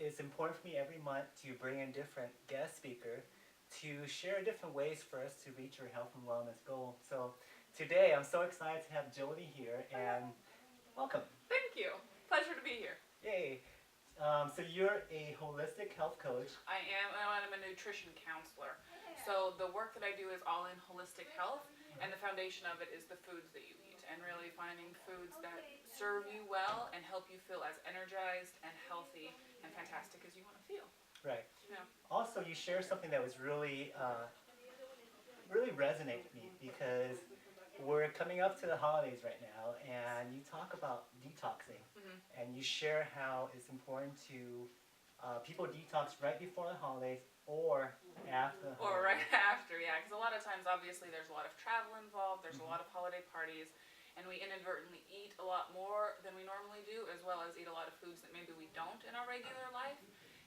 it's important for me every month to bring in different guest speaker to share different ways for us to reach our health and wellness goal. So today I'm so excited to have Jodi here and welcome. Thank you. Pleasure to be here. Yay. So you're a holistic health coach. I am, and I'm a nutrition counselor. So the work that I do is all in holistic health, and the foundation of it is the foods that you eat, and really finding foods that serve you well and help you feel as energized and healthy and fantastic as you want to feel. Right. Yeah. Also, you share something that was really resonate with me because we're coming up to the holidays right now, and you talk about detoxing, and you share how it's important to people detox right before the holidays or after the holidays. Or right after, yeah, because a lot of times, obviously, there's a lot of travel involved, there's a lot of holiday parties, and we inadvertently eat a lot more than we normally do, as well as eat a lot of foods that maybe we don't in our regular life.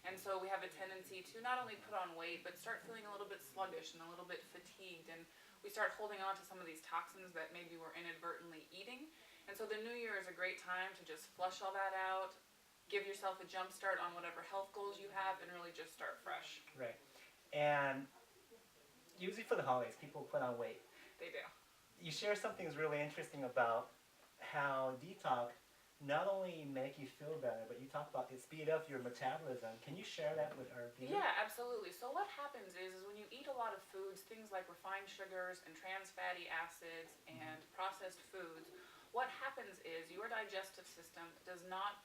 And so we have a tendency to not only put on weight, but start feeling a little bit sluggish and a little bit fatigued. And we start holding on to some of these toxins that maybe we're inadvertently eating. And so the new year is a great time to just flush all that out, give yourself a jump start on whatever health goals you have, and really just start fresh. Right. And usually for the holidays, people put on weight. They do. You share something that's really interesting about how detox not only make you feel better, but you talk about it speed up your metabolism. Can you share that with our viewers? Yeah, absolutely. So what happens is when you eat a lot of foods, things like refined sugars and trans fatty acids and processed foods, what happens is your digestive system does not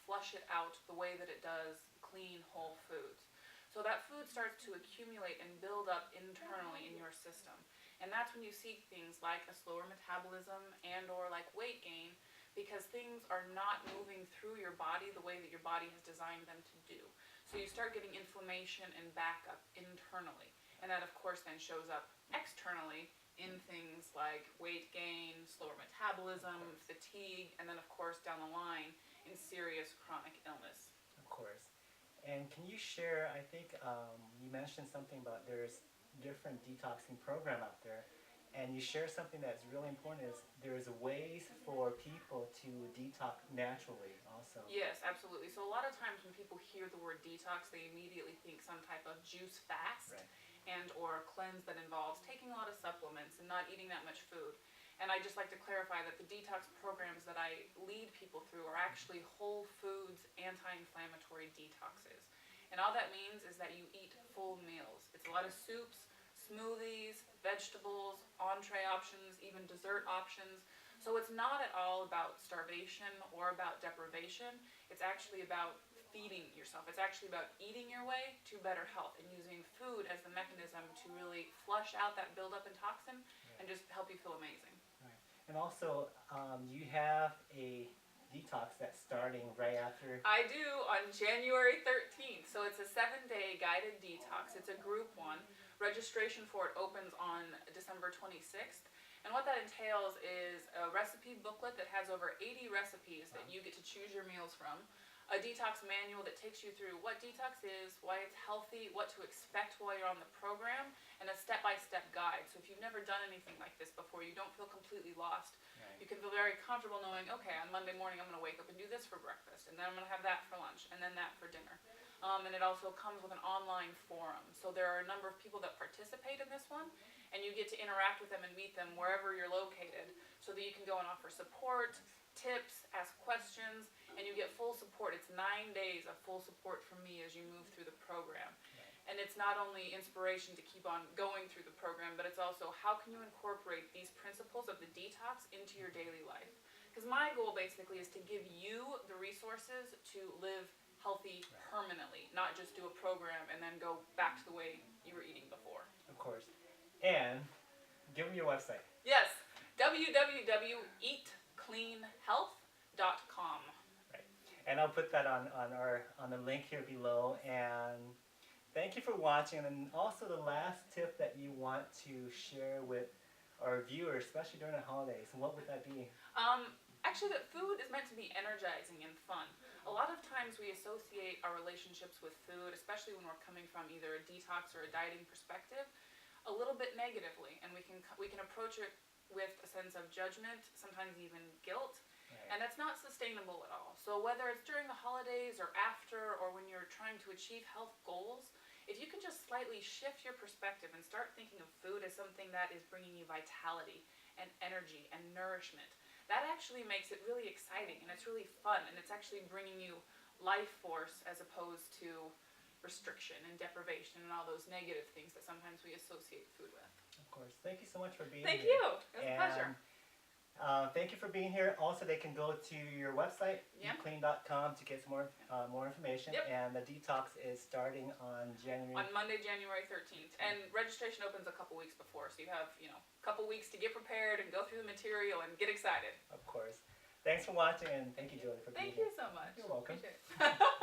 flush it out the way that it does clean, whole foods. So that food starts to accumulate and build up internally in your system. And that's when you see things like a slower metabolism and or like weight gain, because things are not moving through your body the way that your body has designed them to do. So you start getting inflammation and backup internally. And that, of course, then shows up externally in things like weight gain, slower metabolism, fatigue, and then, of course, down the line in serious chronic illness. Of course. And can you share, I think you mentioned something about there's different detoxing program out there. And you share something that's really important is there's ways for people to detox naturally also. Yes, absolutely. So a lot of times when people hear the word detox, they immediately think some type of juice fast, right, and or cleanse that involves taking a lot of supplements and not eating that much food. And I just like to clarify that the detox programs that I lead people through are actually whole foods anti-inflammatory detoxes. And all that means is that you eat full meals. It's a lot of soups, smoothies, vegetables, entree options, even dessert options. So it's not at all about starvation or about deprivation. It's actually about feeding yourself. It's actually about eating your way to better health and using food as the mechanism to really flush out that buildup in toxin and just help you feel amazing. Right. And also, you have a detox that's starting right after. I do on January 13th. So it's a 7-day guided detox. It's a group one. Registration for it opens on December 26th. And what that entails is a recipe booklet that has over 80 recipes that you get to choose your meals from, a detox manual that takes you through what detox is, why it's healthy, what to expect while you're on the program, and a step-by-step guide. So if you've never done anything like this before, you don't feel completely lost. Right. You can feel very comfortable knowing, okay, on Monday morning I'm going to wake up and do this for breakfast, and then I'm going to have that for lunch, and then that for dinner. And it also comes with an online forum. So there are a number of people that participate in this one, and you get to interact with them and meet them wherever you're located so that you can go and offer support, tips, ask questions, and you get full support. It's 9 days of full support from me as you move through the program. Right. And it's not only inspiration to keep on going through the program, but it's also how can you incorporate these principles of the detox into your daily life? Because my goal basically is to give you the resources to live healthy permanently, not just do a program and then go back to the way you were eating before. Of course. And give them your website. Yes, www.eatcleanhealth.com. Right. And I'll put that on the link here below. And thank you for watching. And also the last tip that you want to share with our viewers, especially during the holidays, what would that be? Actually, that food is meant to be energizing and fun. A lot of times we associate our relationships with food, especially when we're coming from either a detox or a dieting perspective, a little bit negatively, and we can approach it with a sense of judgment, sometimes even guilt, and that's not sustainable at all. So whether it's during the holidays or after, or or when you're trying to achieve health goals, if you can just slightly shift your perspective and start thinking of food as something that is bringing you vitality and energy and nourishment, that actually makes it really exciting and it's really fun and it's actually bringing you life force as opposed to restriction and deprivation and all those negative things that sometimes we associate food with. Of course. Thank you so much for being Thank here. you. It was a pleasure. Thank you for being here. Also, they can go to your website, Yeah. eatclean.com, to get some more information. Yep. And the detox is starting on January. On Monday, January 13th. And registration opens a couple weeks before, so you have, a couple weeks to get prepared and go through the material and get excited. Of course. Thanks for watching, and thank you, Jodi, for being Thank here. you so much. You're welcome. Appreciate it.